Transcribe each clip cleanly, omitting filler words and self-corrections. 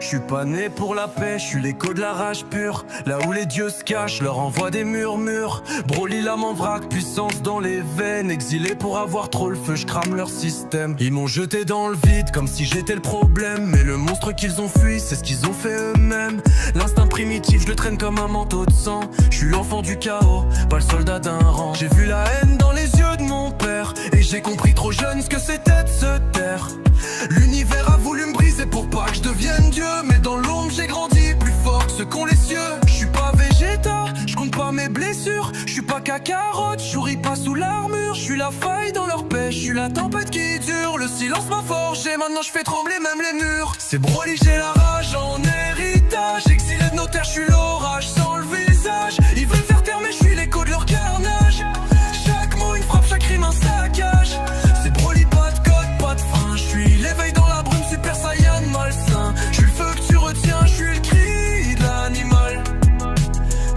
suis pas né pour la paix, je suis l'écho de la rage pure. Là où les dieux se cachent, leur envoie des murmures. Broly l'âme en vrac, puissance dans les veines. Exilé pour avoir trop le feu, je crame leur système. Ils m'ont jeté dans le vide comme si j'étais le problème. Mais le monstre qu'ils ont fui, c'est ce qu'ils ont fait eux-mêmes. L'instinct primitif, je le traîne comme un manteau de sang. Je suis l'enfant du chaos, pas le soldat d'un rang. J'ai vu la haine dans les yeux de mon père, et j'ai compris trop jeune ce que c'était de se taire. L'univers a voulu me briser pour pas que je devienne Dieu. Mais dans l'ombre j'ai grandi plus fort que ceux qu'ont les cieux. Je suis pas Vegeta, je compte pas mes blessures. Je suis pas Kakarot, je souris pas sous l'armure. Je suis la faille dans leur paix, je suis la tempête qui dure. Le silence m'a forgé, maintenant je fais trembler même les murs. C'est Broly, j'ai la rage en héritage. Exilé de nos terres, je suis l'orage sans le visage. Ils veulent faire taire mais je suis l'écho de leur carnage. Chaque mot une frappe, chaque rime un saccage. C'est Broly, pas de code, pas de frein. Je suis l'éveil dans la brume, super saiyan malsain. Je suis le feu que tu retiens, je suis le cri de l'animal.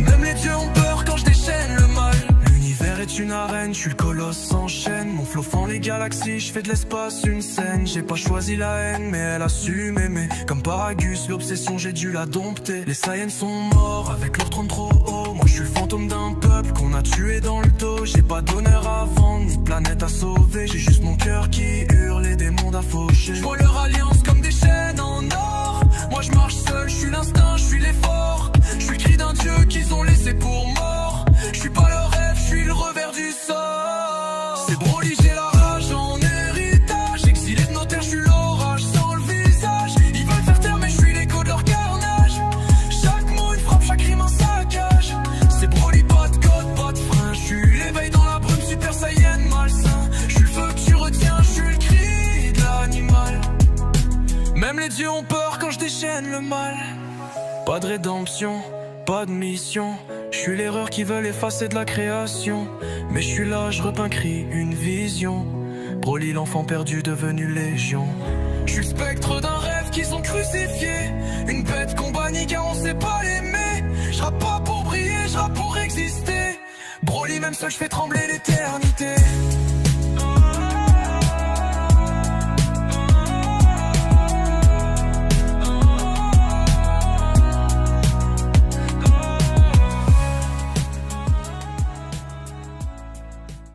Même les dieux ont peur quand je déchaîne le mal. L'univers est une arène, je suis le colosse sans chaîne. Mon flow fend les galaxies, je fais de l'espace une scène. J'ai pas choisi la haine, mais elle a su m'aimer. Comme Paragus, l'obsession j'ai dû la dompter. Les Saiyans sont morts avec leur trône trop haut. Moi je suis le fantôme d'un peuple qu'on a tué dans le dos. J'ai pas d'honneur à vendre, ni de planète à sauver. J'ai juste mon cœur qui hurle et des mondes à faucher. Je vois leur alliance comme des chaînes en or. Moi je marche seul, je suis l'instinct, je suis l'effort. Je suis le cri d'un dieu qu'ils ont laissé pour mort. Je suis pas le rêve, je suis le revers du sort. C'est Broly, j'ai la rage en héritage. Exilé de nos terres, je suis l'orage sans le visage. Ils veulent faire taire mais je suis l'écho de leur carnage. Chaque mot une frappe, chaque rime un saccage. C'est Broly, pas de code, pas de frein. Je suis l'éveil dans la brume, super saiyan malsain. Je suis le feu que tu retiens, je suis le cri de l'animal. Même les dieux ont peur quand je déchaîne le mal. Pas de rédemption, pas de mission. Je suis l'erreur qui veulent effacer de la création. Mais je suis là, je repincerai une vision. Broly l'enfant perdu devenu légion. Je suis le spectre d'un rêve qu'ils ont crucifié. Une bête qu'on bannit car on sait pas l'aimer. Je rappe pas pour briller, je rappe pour exister. Broly même seul je fais trembler l'éternité.